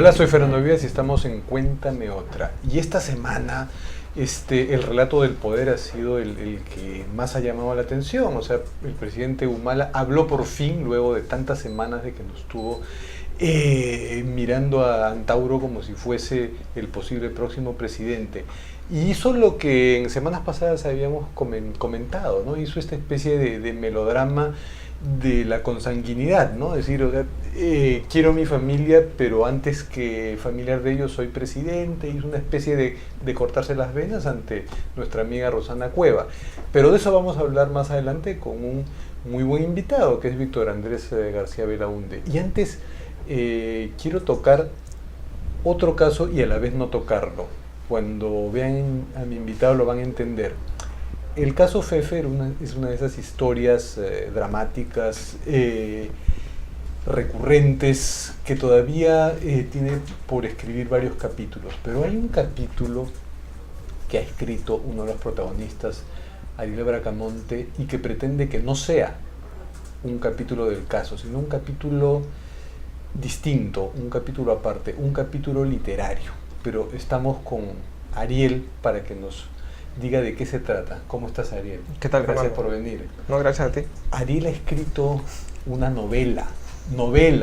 Hola, soy Fernando Vivas y estamos en Cuéntame Otra. Y esta semana el relato del poder ha sido el que más ha llamado la atención. O sea, el presidente Humala habló por fin, luego de tantas semanas de que nos tuvo mirando a Antauro como si fuese el posible próximo presidente. Y hizo lo que en semanas pasadas habíamos comentado, ¿no? Hizo esta especie de melodrama de la consanguinidad, ¿no? Es decir, o sea, quiero mi familia, pero antes que familiar de ellos soy presidente. Hizo una especie de cortarse las venas ante nuestra amiga Rosana Cueva. Pero de eso vamos a hablar más adelante con un muy buen invitado, que es Víctor Andrés García Belaunde. Y antes quiero tocar otro caso y a la vez no tocarlo. Cuando vean a mi invitado lo van a entender. El caso Fefe es una de esas historias dramáticas, recurrentes, que todavía tiene por escribir varios capítulos. Pero hay un capítulo que ha escrito uno de los protagonistas, Ariel Bracamonte, y que pretende que no sea un capítulo del caso, sino un capítulo distinto, un capítulo aparte, un capítulo literario. Pero estamos con Ariel para que nos diga de qué se trata. ¿Cómo estás, Ariel? ¿Qué tal, Gracias Fernando? por venir. No, gracias a ti. Ariel ha escrito una novela,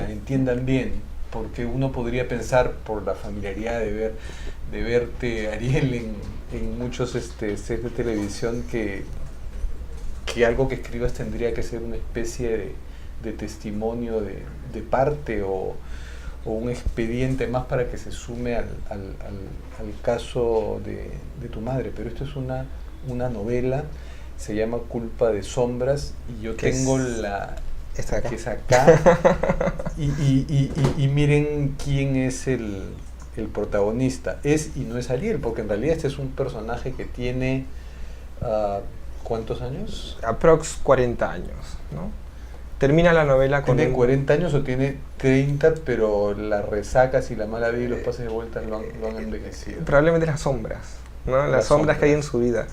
entiendan bien, porque uno podría pensar, por la familiaridad de verte, Ariel, en muchos sets de televisión, que algo que escribas tendría que ser una especie de testimonio de parte o un expediente más para que se sume al caso de tu madre. Pero esto es una novela, se llama Culpa de Sombras, y yo tengo ¿Esta de acá? que es acá. y miren quién es el protagonista. Es y no es Ariel, porque en realidad este es un personaje que tiene ¿cuántos años? Aprox 40 años, ¿no? Termina la novela con... ¿Tiene 40 años o tiene 30, pero las resacas y la mala vida y los pases de vueltas lo han envejecido? Probablemente las sombras, ¿no? Las sombras que hay en su vida.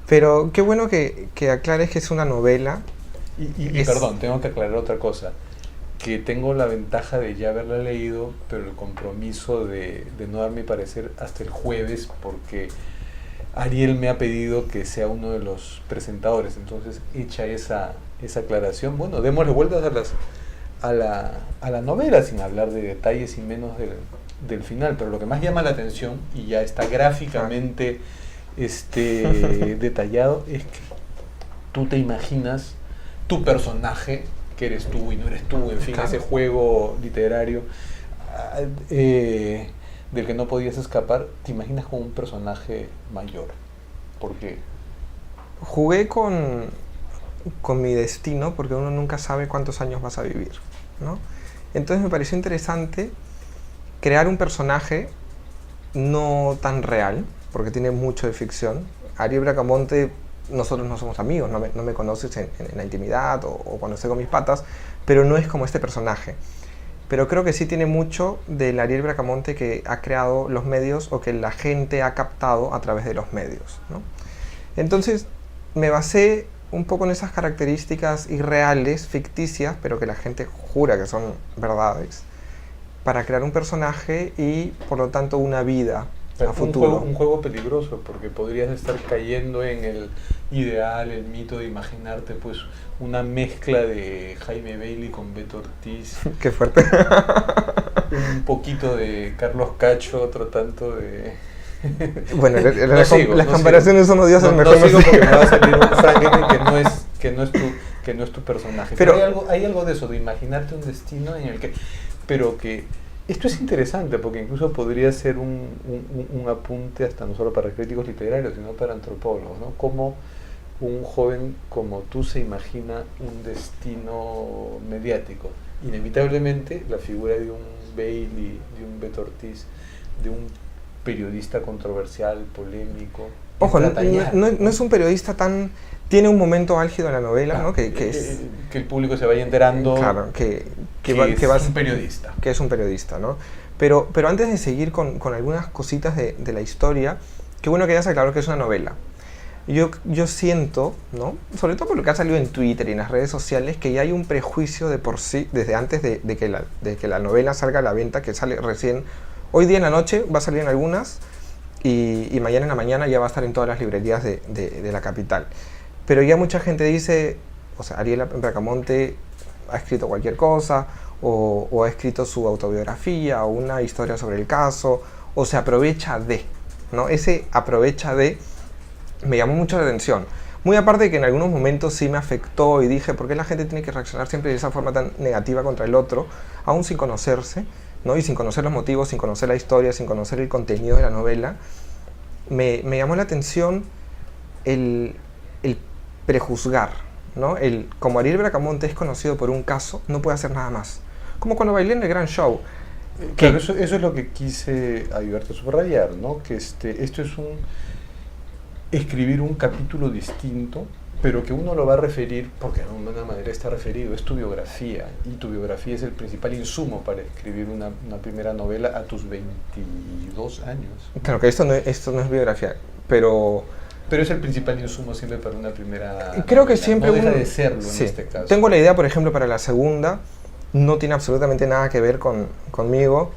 Pero qué bueno que aclares que es una novela. Y perdón, tengo que aclarar otra cosa. Que tengo la ventaja de ya haberla leído, pero el compromiso de no dar mi parecer hasta el jueves, porque Ariel me ha pedido que sea uno de los presentadores. Entonces, hecha esa aclaración, bueno, démosle vueltas a la novela, sin hablar de detalles y menos del final. Pero lo que más llama la atención, y ya está gráficamente detallado, es que tú te imaginas tu personaje, que eres tú y no eres tú, en fin, Claro. ese juego literario del que no podías escapar, te imaginas como un personaje mayor. ¿Por qué? Jugué con mi destino, porque uno nunca sabe cuántos años vas a vivir, ¿no? Entonces me pareció interesante crear un personaje no tan real, porque tiene mucho de ficción. Ariel Bracamonte, nosotros no somos amigos, no me conoces en la intimidad o cuando estoy con mis patas, pero no es como este personaje. Pero creo que sí tiene mucho del Ariel Bracamonte que ha creado los medios o que la gente ha captado a través de los medios, ¿no? Entonces me basé un poco en esas características irreales, ficticias, pero que la gente jura que son verdades, para crear un personaje y por lo tanto una vida a futuro. Un juego peligroso, porque podrías estar cayendo en el ideal, el mito de imaginarte pues una mezcla de Jaime Bailey con Beto Ortiz. Qué fuerte. Un poquito de Carlos Cacho, otro tanto de... Bueno, No las comparaciones son odiosas, no mejor no sigo sigo. porque me va a salir un Frankenstein que no es tu personaje. Pero hay algo de eso, de imaginarte un destino en el que... Pero que esto es interesante, porque incluso podría ser un apunte hasta no solo para críticos literarios, sino para antropólogos, ¿no? Cómo un joven como tú se imagina un destino mediático. Inevitablemente la figura de un Bailey, de un Beto Ortiz, de un periodista controversial, polémico. ojo, no es un periodista tan... Tiene un momento álgido en la novela, ¿no? Que el público se vaya enterando. Claro, que es un periodista. Que es un periodista, ¿no? Pero antes de seguir con algunas cositas de la historia, qué bueno que hayas aclarado que es una novela. yo siento, ¿no? Sobre todo por lo que ha salido en Twitter y en las redes sociales, que ya hay un prejuicio de por sí, desde antes de que la novela salga a la venta, que sale recién, hoy día en la noche va a salir en algunas, y mañana en la mañana ya va a estar en todas las librerías de la capital. Pero ya mucha gente dice, o sea, Ariel Bracamonte ha escrito cualquier cosa, o ha escrito su autobiografía, o una historia sobre el caso, o se aprovecha de, ¿no? Ese aprovecha de me llamó mucho la atención. Muy aparte de que en algunos momentos sí me afectó y dije, ¿por qué la gente tiene que reaccionar siempre de esa forma tan negativa contra el otro, aún sin conocerse, ¿no? Y sin conocer los motivos, sin conocer la historia, sin conocer el contenido de la novela? Me llamó la atención el prejuzgar, ¿no? Como Ariel Bracamonte es conocido por un caso, no puede hacer nada más. Como cuando bailé en el Gran Show. Claro, eso es lo que quise ayudarte a subrayar, ¿no? Que esto es escribir un capítulo distinto, pero que uno lo va a referir, porque de alguna manera está referido, es tu biografía, y tu biografía es el principal insumo para escribir una primera novela a tus 22 años. Claro que esto no es biografía, pero es el principal insumo siempre para una primera creo novela. Que siempre no deja de serlo sí, en este caso. Tengo la idea, por ejemplo, para la segunda, no tiene absolutamente nada que ver conmigo,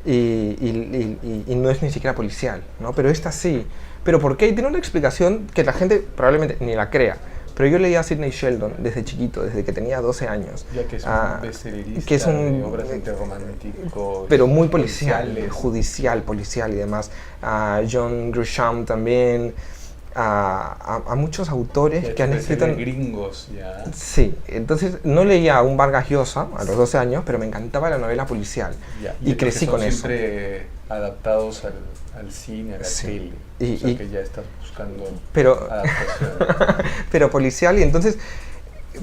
y no es ni siquiera policial, ¿no? Pero esta sí. ¿Pero por qué? Tiene una explicación que la gente probablemente ni la crea. Pero yo leía a Sidney Sheldon desde chiquito, desde que tenía 12 años. Ya que es un bestsellerista que es de obras interrománticos. Pero muy policial, policiales. policial y demás. A John Grisham también. A muchos autores que han escrito... gringos, ya. Sí, entonces no leía a un Vargas Llosa a los 12 años, pero me encantaba la novela policial. Ya. Y crecí con eso. Siempre adaptados al cine, a la tele. O sea que ya estás buscando adaptación. Pero policial, y entonces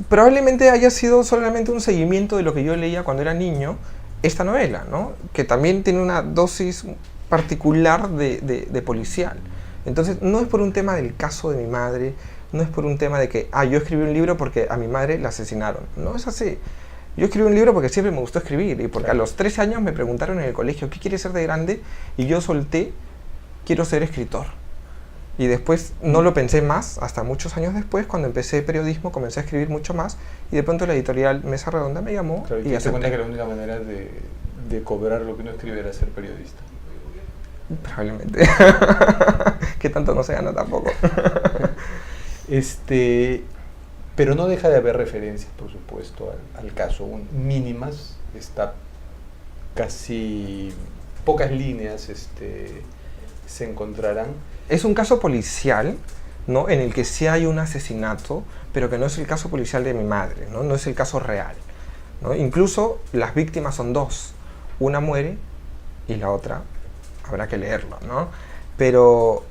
probablemente haya sido solamente un seguimiento de lo que yo leía cuando era niño, esta novela, ¿no? Que también tiene una dosis particular de policial. Entonces no es por un tema del caso de mi madre, no es por un tema de que, yo escribí un libro porque a mi madre la asesinaron. No es así. Yo escribí un libro porque siempre me gustó escribir, y porque a los 13 años me preguntaron en el colegio, ¿qué quieres ser de grande? Y yo solté, quiero ser escritor. Y después no lo pensé más, hasta muchos años después, cuando empecé periodismo, comencé a escribir mucho más, y de pronto la editorial Mesa Redonda me llamó, claro, y te te cuenta que la única manera de cobrar lo que uno escribe era ser periodista. Probablemente. Que tanto no se gana tampoco. Pero no deja de haber referencias, por supuesto, al caso. Mínimas, está casi pocas líneas se encontrarán. Es un caso policial, ¿no? En el que sí hay un asesinato, pero que no es el caso policial de mi madre, ¿no? No es el caso real, ¿no? Incluso las víctimas son dos. Una muere y la otra habrá que leerlo, ¿no? Pero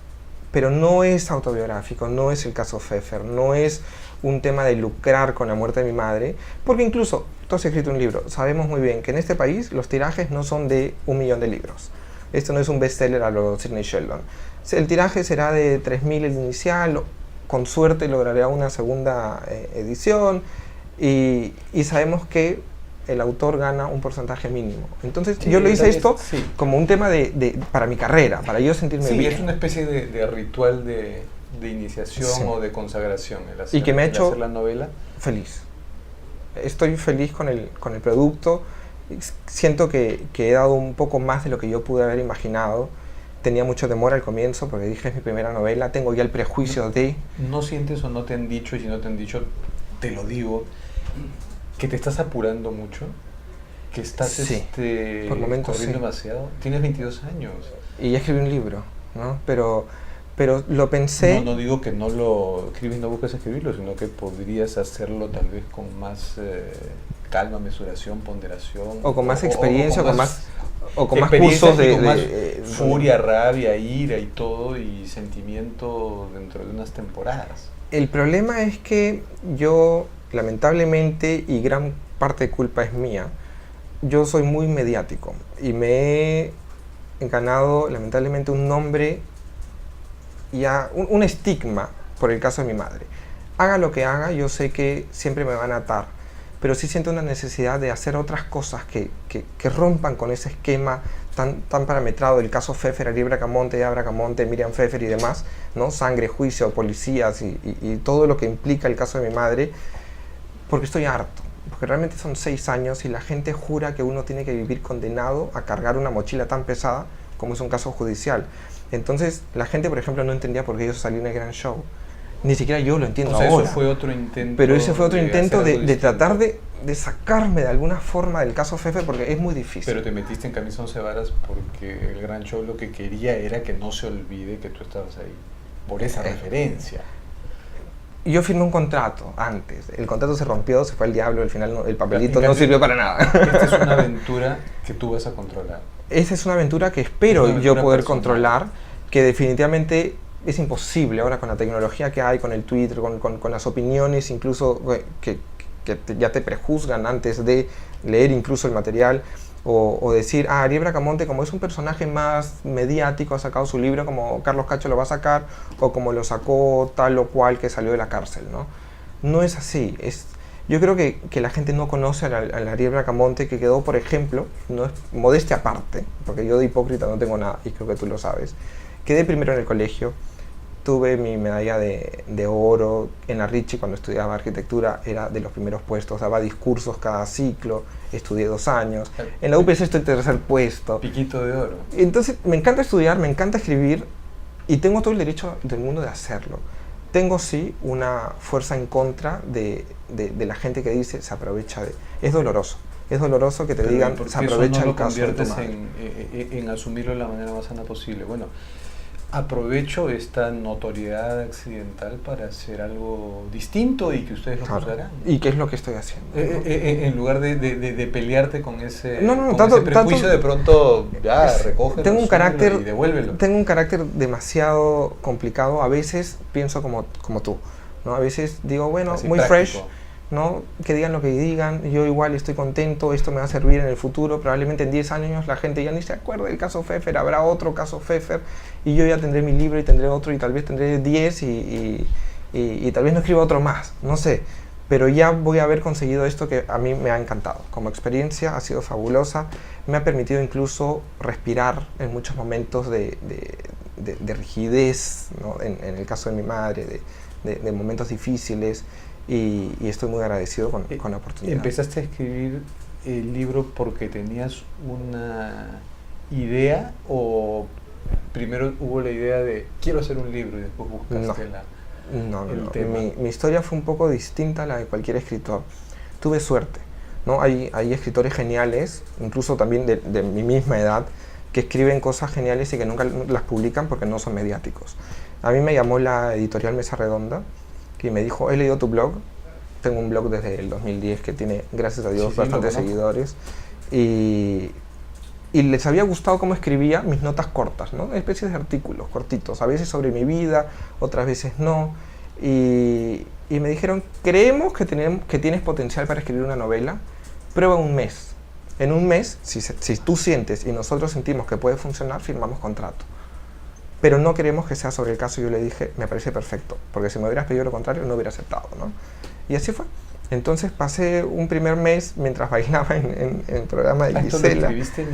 no es autobiográfico, no es el caso Pfeffer, no es un tema de lucrar con la muerte de mi madre, porque incluso, tú has escrito un libro, sabemos muy bien que en este país los tirajes no son de 1 millón de libros. Esto no es un bestseller a lo Sidney Sheldon. El tiraje será de 3.000 el inicial, con suerte logrará una segunda edición, y sabemos que el autor gana un porcentaje mínimo. Entonces yo lo hice esto como un tema para mi carrera, para yo sentirme bien. Sí, es una especie de ritual de iniciación o de consagración, y que me ha hecho hacer la novela. Feliz. Estoy feliz con el producto. Siento que he dado un poco más de lo que yo pude haber imaginado. Tenía mucho temor al comienzo porque dije, es mi primera novela, tengo ya el prejuicio de... ¿No sientes o no te han dicho, y si no te han dicho, te lo digo, que te estás apurando mucho? ¿Que estás por momentos corriendo demasiado? Tienes 22 años. Y ya escribí un libro, ¿no? Pero lo pensé... No digo que no lo escribes, no buscas escribirlo, sino que podrías hacerlo tal vez con más calma, mesuración, ponderación. O con más experiencia, o con más cursos de... Con más furia, rabia, ira y todo, y sentimiento dentro de unas temporadas. El problema es que yo, lamentablemente, y gran parte de culpa es mía, yo soy muy mediático y me he ganado, lamentablemente, un nombre, un estigma por el caso de mi madre. Haga lo que haga, yo sé que siempre me van a atar, pero sí siento una necesidad de hacer otras cosas que rompan con ese esquema tan parametrado del caso Pfeffer, Ariel Bracamonte, Bracamonte, Miriam Pfeffer y demás, ¿no? Sangre, juicio, policías y todo lo que implica el caso de mi madre, porque estoy harto. Porque realmente son 6 años y la gente jura que uno tiene que vivir condenado a cargar una mochila tan pesada como es un caso judicial. Entonces, la gente, por ejemplo, no entendía por qué yo salí en el gran show. Ni siquiera yo lo entiendo ahora. Eso fue otro intento. Pero ese fue otro intento de tratar de sacarme de alguna forma del caso Pfeffer, porque es muy difícil. Pero te metiste en camisa 11 varas porque el gran show lo que quería era que no se olvide que tú estabas ahí, por esa referencia. Yo firmé un contrato antes, el contrato se rompió, se fue al diablo, al final el papelito no sirvió para nada. Esta es una aventura que tú vas a controlar. Esa es una aventura que espero yo poder controlar, que definitivamente es imposible ahora con la tecnología que hay, con el Twitter, con las opiniones, incluso que ya te prejuzgan antes de leer incluso el material, o decir, Ariel Bracamonte, como es un personaje más mediático, ha sacado su libro como Carlos Cacho lo va a sacar, o como lo sacó tal o cual que salió de la cárcel, ¿no? No es así. Yo creo que la gente no conoce al Ariel Bracamonte, que quedó, por ejemplo, no es modestia aparte, porque yo de hipócrita no tengo nada, y creo que tú lo sabes, quedé primero en el colegio, tuve mi medalla de oro en la Ricci cuando estudiaba arquitectura, era de los primeros puestos, daba discursos cada ciclo, estudié 2 años, en la UPC estoy tercer puesto. Piquito de oro. Entonces me encanta estudiar, me encanta escribir y tengo todo el derecho del mundo de hacerlo. Tengo sí una fuerza en contra de la gente que dice se aprovecha de... Es doloroso que te digan se aprovecha el caso de tu madre. En asumirlo de la manera más sana posible. Bueno, aprovecho esta notoriedad accidental para hacer algo distinto y que ustedes lo juzgarán. ¿Y qué es lo que estoy haciendo? En lugar de pelearte con ese, ese prejuicio, de pronto ya recógelo, y devuélvelo. Tengo un carácter demasiado complicado. A veces pienso como tú, ¿no? A veces digo, bueno, así muy práctico. fresh, ¿no? Que digan lo que digan, yo igual estoy contento, esto me va a servir en el futuro, probablemente en 10 años la gente ya ni se acuerda del caso Pfeffer, habrá otro caso Pfeffer y yo ya tendré mi libro y tendré otro y tal vez tendré 10 y tal vez no escriba otro más, no sé, pero ya voy a haber conseguido esto que a mí me ha encantado. Como experiencia ha sido fabulosa, me ha permitido incluso respirar en muchos momentos de rigidez, ¿no? En el caso de mi madre, de momentos difíciles. Y estoy muy agradecido con la oportunidad. ¿Empezaste a escribir el libro porque tenías una idea o primero hubo la idea de quiero hacer un libro y después buscaste el tema? Mi historia fue un poco distinta a la de cualquier escritor. Tuve suerte, ¿no? Hay escritores geniales, incluso también de mi misma edad, que escriben cosas geniales y que nunca las publican porque no son mediáticos. A mí me llamó la editorial Mesa Redonda y me dijo, he leído tu blog, tengo un blog desde el 2010 que tiene, gracias a Dios, bastantes seguidores, y les había gustado cómo escribía mis notas cortas, ¿no? Especies de artículos cortitos, a veces sobre mi vida, otras veces no, y me dijeron, creemos que tienes potencial para escribir una novela, prueba un mes. En un mes, si tú sientes y nosotros sentimos que puede funcionar, firmamos contrato. Pero no queremos que sea sobre el caso. Yo le dije, me parece perfecto, porque si me hubieras pedido lo contrario no hubiera aceptado, ¿no? Y así fue. Entonces pasé un primer mes mientras bailaba en el programa de Gisela. ¿Esto lo escribiste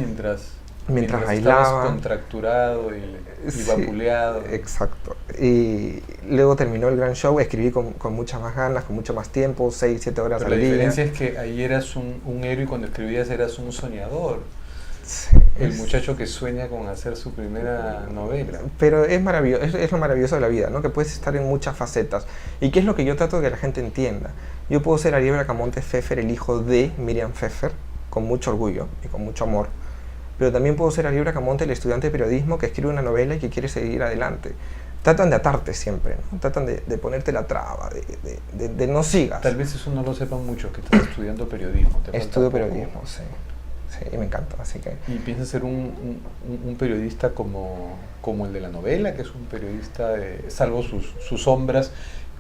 mientras bailaba? Estabas contracturado y vapuleado. Exacto. Y luego terminó el gran show, escribí con muchas más ganas, con mucho más tiempo, 6, 7 horas al día. La diferencia es que ahí eras un héroe y cuando escribías eras un soñador. Sí, el muchacho que sueña con hacer su primera novela. Pero es maravilloso, es lo maravilloso de la vida, ¿no? Que puedes estar en muchas facetas. ¿Y qué es lo que yo trato de que la gente entienda? Yo puedo ser Ariel Bracamonte Pfeffer, el hijo de Miriam Pfeffer, con mucho orgullo y con mucho amor. Pero también puedo ser Ariel Bracamonte, el estudiante de periodismo que escribe una novela y que quiere seguir adelante. Tratan de atarte siempre, ¿no? Tratan de ponerte la traba, de no sigas. Tal vez eso no lo sepan muchos, que estás estudiando periodismo. Estudio periodismo, sí. Sí, y me encanta, así que... ¿Y piensas ser un periodista como el de la novela, que es un periodista, salvo sus sombras,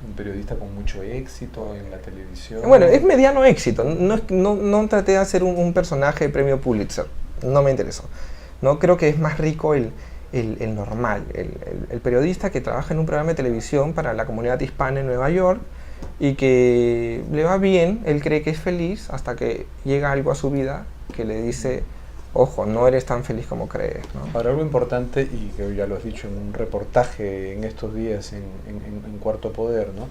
un periodista con mucho éxito en la televisión? Bueno, es mediano éxito. No traté de hacer un personaje de premio Pulitzer. No me interesó. No, creo que es más rico el normal, el periodista que trabaja en un programa de televisión para la comunidad hispana en Nueva York y que le va bien, él cree que es feliz hasta que llega algo a su vida que le dice, ojo, no eres tan feliz como crees, ¿no? Ahora, algo importante, y que ya lo has dicho en un reportaje en estos días en Cuarto Poder, ¿no?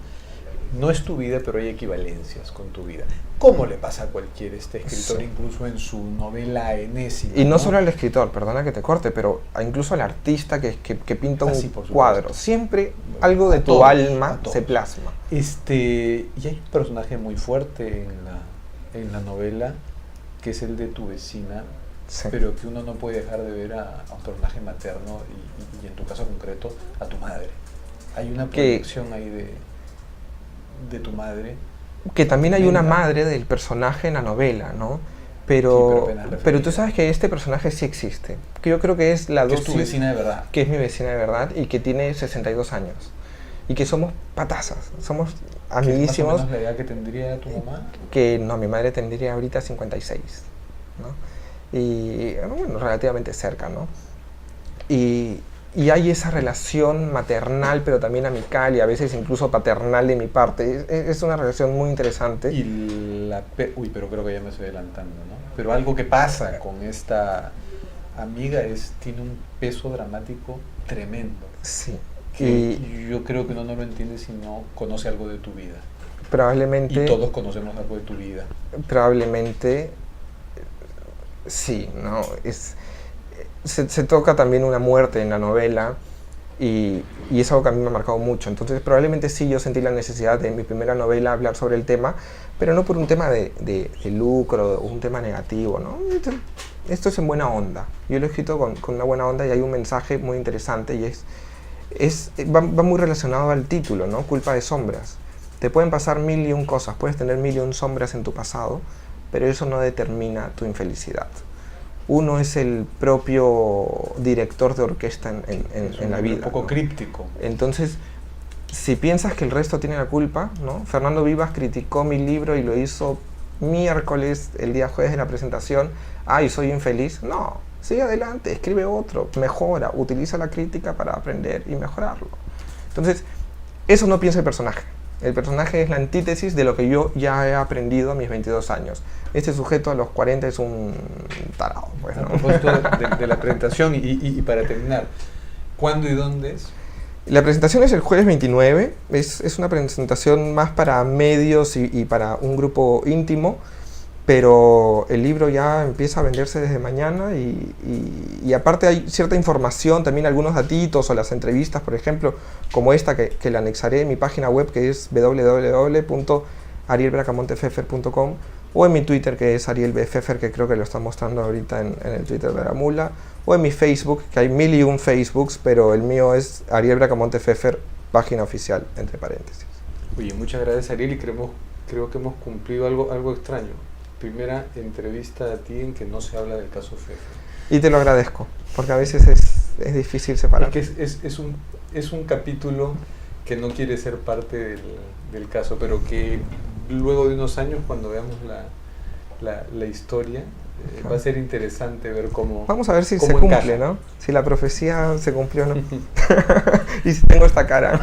No es tu vida, pero hay equivalencias con tu vida. ¿Cómo le pasa a cualquier escritor, Sí. incluso en su novela enésima? Y no solo al escritor, perdona que te corte, pero incluso al artista que pinta un Ah, sí, por supuesto. cuadro. Siempre algo de A tu todos, a alma todos. se plasma. Y hay un personaje muy fuerte en la novela, que es el de tu vecina, Sí. pero que uno no puede dejar de ver a un personaje materno y en tu caso concreto, a tu madre. Hay una Que- proyección ahí de tu madre. Que también hay una Tremenda. madre del personaje en la novela, ¿no? Sí, pero apenas Pero referida. tú sabes que este personaje sí existe. Que yo creo que es la Que es tu dosis, vecina de verdad. que es mi vecina de verdad y que tiene 62 años. Y que somos patazas, somos Que es más o amiguísimos. menos la edad que tendría tu mamá. Que no, mi madre tendría ahorita 56, ¿no? Y bueno, relativamente cerca, ¿no? Y hay esa relación maternal, pero también amical y a veces incluso paternal de mi parte. Es una relación muy interesante. Uy, pero creo que ya me estoy adelantando, ¿no? Pero algo que pasa con esta amiga tiene un peso dramático tremendo. Sí. Que Y yo creo que uno no lo entiende si no conoce algo de tu vida. probablemente, Y todos conocemos algo de tu vida. probablemente, sí, ¿no? Se toca también una muerte en la novela y es algo que a mí me ha marcado mucho. Entonces, probablemente sí yo sentí la necesidad de en mi primera novela hablar sobre el tema, pero no por un tema de lucro o un tema negativo, ¿no? Esto es en buena onda. Yo lo he escrito con una buena onda y hay un mensaje muy interesante y va muy relacionado al título, ¿no? Culpa de sombras. Te pueden pasar mil y un cosas, puedes tener mil y un sombras en tu pasado, pero eso no determina tu infelicidad. Uno es el propio director de orquesta en la vida. Un poco ¿no? críptico. Entonces, si piensas que el resto tiene la culpa, ¿no? Fernando Vivas criticó mi libro y lo hizo miércoles, el día jueves de la presentación. ¡Ay, soy infeliz! No, sigue adelante, escribe otro, mejora, utiliza la crítica para aprender y mejorarlo. Entonces, eso no piensa el personaje. El personaje es la antítesis de lo que yo ya he aprendido a mis 22 años. Este sujeto a los 40 es un tarado. Pues, ¿no? A propósito de la presentación y para terminar, ¿cuándo y dónde es? La presentación es el jueves 29, es una presentación más para medios y para un grupo íntimo, pero el libro ya empieza a venderse desde mañana y aparte hay cierta información, también algunos datitos o las entrevistas, por ejemplo, como esta que la anexaré en mi página web que es www.arielbracamontefefer.com o en mi Twitter que es arielbfefer, que creo que lo está mostrando ahorita en el Twitter de la mula, o en mi Facebook, que hay 1001 Facebooks, pero el mío es Ariel Bracamontefefer, página oficial, entre paréntesis. Oye, muchas gracias, Ariel, y creo que hemos cumplido algo extraño. Primera entrevista a ti en que no se habla del caso Pfeffer. Y te lo agradezco, porque a veces es difícil separar. Es que es un capítulo que no quiere ser parte del caso, pero que luego de unos años, cuando veamos la historia, va a ser interesante ver cómo Vamos a ver si cómo se cumple, encaja. ¿no? Si la profecía se cumplió o no. Y si tengo esta cara.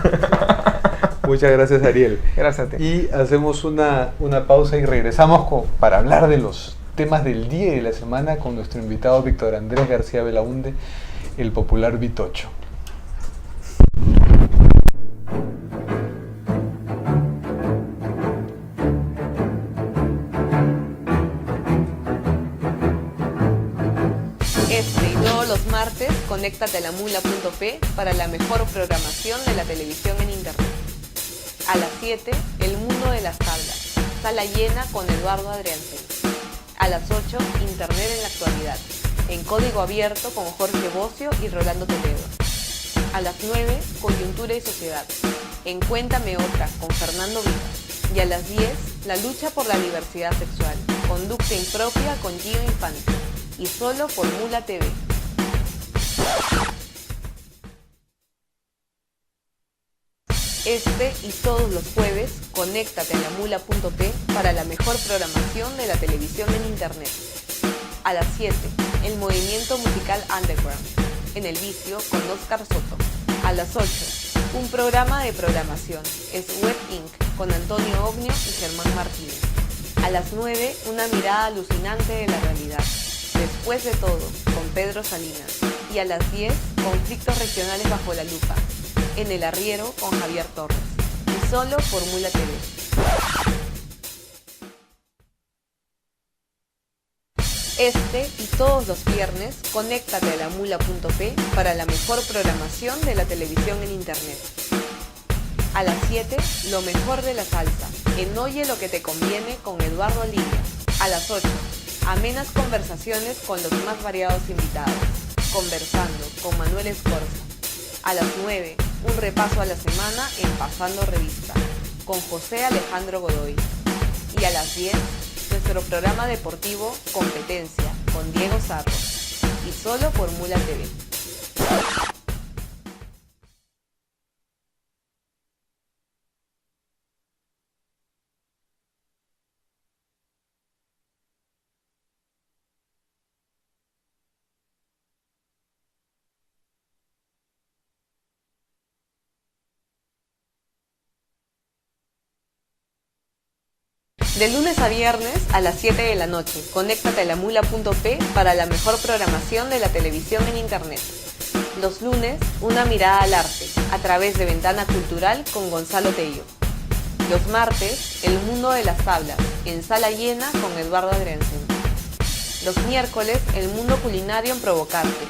Muchas gracias, Ariel. Gracias a ti. Y hacemos una pausa y regresamos para hablar de los temas del día y de la semana con nuestro invitado Víctor Andrés García Belaunde, el popular Vitocho. Este y todos los martes, conéctate a lamula.p para la mejor programación de la televisión en internet. A las 7, El Mundo de las Tablas, sala llena con Eduardo Adriansen. A las 8, Internet en la actualidad, en código abierto con Jorge Bocio y Rolando Toledo. A las 9, Coyuntura y Sociedad, en Cuéntame Otra con Fernando Vivas. Y a las 10, La lucha por la diversidad sexual, conducta impropia con Gio Infante. Y solo por Mula TV. Este y todos los jueves, conéctate a lamula.p para la mejor programación de la televisión en internet. A las 7, el movimiento musical Underground, en El Vicio con Oscar Soto. A las 8, un programa de programación, es Web Inc., con Antonio Ognio y Germán Martínez. A las 9, una mirada alucinante de la realidad. Después de todo, con Pedro Salinas. Y a las 10, conflictos regionales bajo la lupa. En el arriero con Javier Torres. Y solo por Mula TV. Este y todos los viernes, conéctate a la mula.p para la mejor programación de la televisión en internet. A las 7, lo mejor de la salsa, en Oye lo que te conviene con Eduardo Lidia. A las 8, amenas conversaciones con los más variados invitados, conversando con Manuel Escorza. A las 9, un repaso a la semana en Pasando Revista, con José Alejandro Godoy. Y a las 10, nuestro programa deportivo Competencia, con Diego Sarro. Y solo por Mula TV. De lunes a viernes a las 7 de la noche, conéctate a la mula.p para la mejor programación de la televisión en internet. Los lunes, una mirada al arte, a través de Ventana Cultural con Gonzalo Tello. Los martes, el mundo de las tablas, en Sala Llena con Eduardo Adriansen. Los miércoles, el mundo culinario en Provocarte,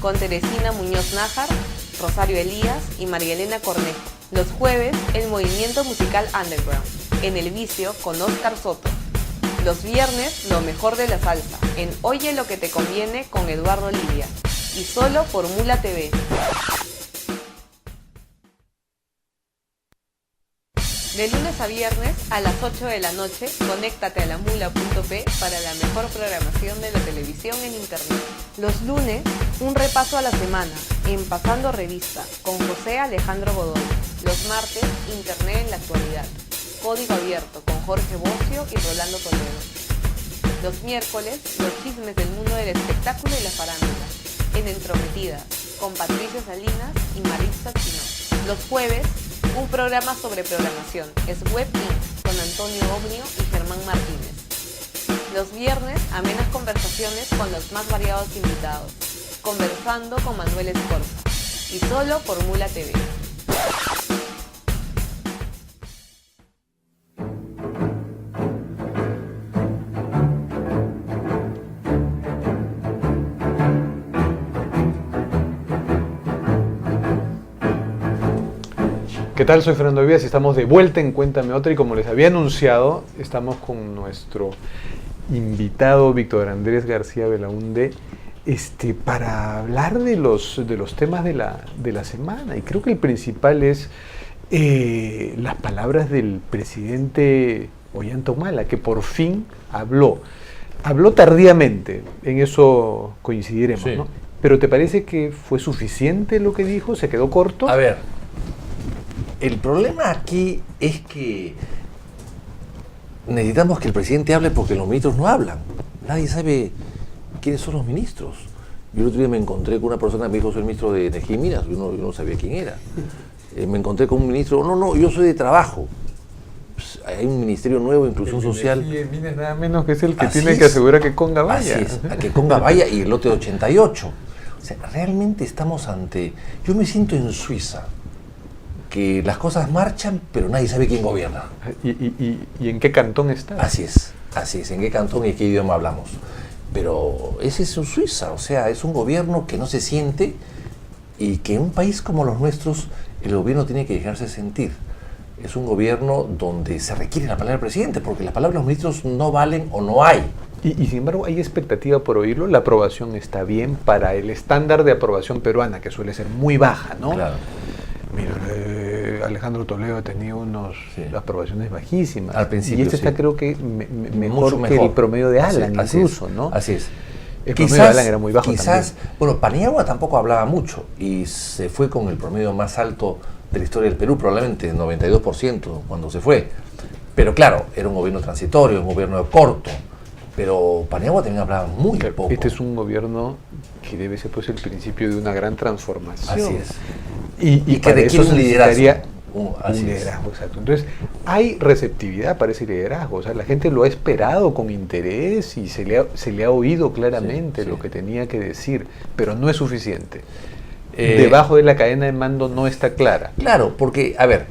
con Teresina Muñoz Nájar, Rosario Elías y María Elena Cornejo. Los jueves, el movimiento musical underground, en El Vicio con Óscar Soto. Los viernes, lo mejor de la salsa, en Oye lo que te conviene con Eduardo Lidia. Y solo por Mula TV. De lunes a viernes a las 8 de la noche, conéctate a la mula.p para la mejor programación de la televisión en internet. Los lunes, un repaso a la semana, en Pasando Revista, con José Alejandro Godoy. Los martes, Internet en la actualidad. Código Abierto, con Jorge Bocio y Rolando Toledo. Los miércoles, los chismes del mundo del espectáculo y la farándula, en Entrometida, con Patricia Salinas y Marisa Chino. Los jueves, un programa sobre programación, es Web Inc., con Antonio Ognio y Germán Martínez. Los viernes, amenas conversaciones con los más variados invitados, conversando con Manuel Escorza. Y solo por Mula TV. ¿Qué tal? Soy Fernando Vías y estamos de vuelta en Cuéntame Otra, y como les había anunciado, estamos con nuestro invitado Víctor Andrés García Belaúnde para hablar de los temas de la semana, y creo que el principal es las palabras del presidente Ollanta-Humala, que por fin habló tardíamente, en eso coincidiremos, sí, ¿no? Pero ¿te parece que fue suficiente lo que dijo? ¿Se quedó corto? A ver, el problema aquí es que necesitamos que el presidente hable porque los ministros no hablan. Nadie sabe quiénes son los ministros. Yo el otro día me encontré con una persona que me dijo: soy el ministro de Energía y Minas. Yo no sabía quién era. Me encontré con un ministro: no, yo soy de Trabajo. Pues hay un ministerio nuevo de Inclusión Social. Energía y Minas nada menos que es el que tiene que asegurar que Conga vaya. Así es, a que Conga vaya, y el lote de 88. O sea, realmente estamos ante... Yo me siento en Suiza, que las cosas marchan, pero nadie sabe quién gobierna. ¿Y en qué cantón está? Así es, en qué cantón y qué idioma hablamos. Pero ese es Suiza, o sea, es un gobierno que no se siente, y que en un país como los nuestros el gobierno tiene que dejarse sentir. Es un gobierno donde se requiere la palabra del presidente, porque las palabras de los ministros no valen o no hay. Y sin embargo hay expectativa por oírlo. La aprobación está bien para el estándar de aprobación peruana, que suele ser muy baja, ¿no? Claro. Mira, Alejandro Toledo ha tenido unas aprobaciones bajísimas. Al principio, y está creo que mejor que el promedio de Alan, incluso, ¿no? Así es. El promedio de Alan era muy bajo también. Bueno, Paniagua tampoco hablaba mucho y se fue con el promedio más alto de la historia del Perú, probablemente 92% cuando se fue. Pero claro, era un gobierno transitorio, un gobierno corto. Pero Paniagua también hablaba muy poco. Este es un gobierno que debe ser pues el principio de una gran transformación. Así es. Y que requiere un liderazgo. un liderazgo, exacto. Entonces, hay receptividad para ese liderazgo, o sea, la gente lo ha esperado con interés y se le ha oído claramente lo que tenía que decir, pero no es suficiente. Debajo de la cadena de mando no está clara. Claro, porque, a ver,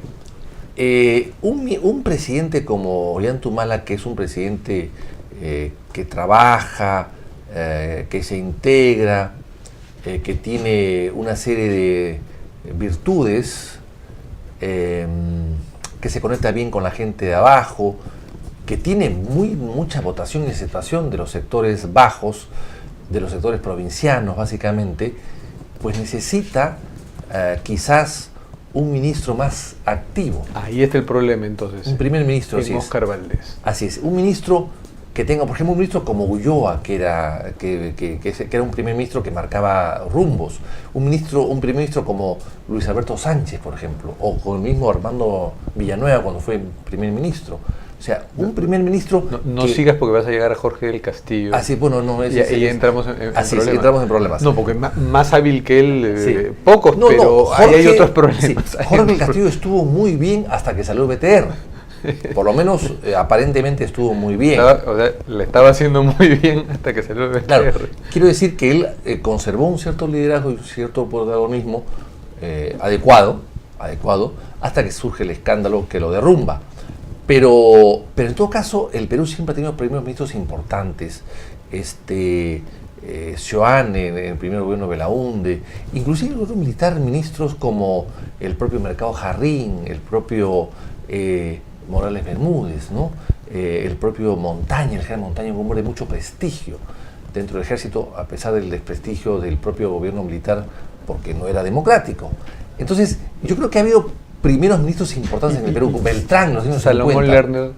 un presidente como Ollanta, que es un presidente que trabaja, que se integra, que tiene una serie de virtudes, que se conecta bien con la gente de abajo, que tiene mucha votación y aceptación de los sectores bajos, de los sectores provincianos básicamente, pues necesita quizás un ministro más activo. Ahí está el problema entonces. Un primer ministro, en Óscar Valdés. Así es, un ministro que tenga, por ejemplo, un ministro como Ulloa, que era un primer ministro que marcaba rumbos, un primer ministro como Luis Alberto Sánchez, por ejemplo, o con el mismo Armando Villanueva cuando fue primer ministro. O sea, un primer ministro... No sigas porque vas a llegar a Jorge del Castillo. Así, bueno, no es... Y entramos en problemas. Entramos en problemas. No, porque más hábil que él, pocos, pero Jorge, ahí hay otros problemas. Sí, Jorge del Castillo estuvo muy bien hasta que salió el BTR. Por lo menos, aparentemente estuvo muy bien. Le estaba haciendo muy bien hasta que salió el BTR. Claro, quiero decir que él conservó un cierto liderazgo y un cierto protagonismo adecuado, hasta que surge el escándalo que lo derrumba. Pero en todo caso, el Perú siempre ha tenido primeros ministros importantes. Sioan en el primer gobierno de Belaúnde, inclusive el gobierno militar, ministros como el propio Mercado Jarrín, el propio Morales Bermúdez, ¿no? El propio Montaña, el general Montaña, un hombre de mucho prestigio dentro del ejército, a pesar del desprestigio del propio gobierno militar, porque no era democrático. Entonces, yo creo que ha habido primeros ministros importantes en el Perú. Beltrán, en los años 50. Salomón Lerner,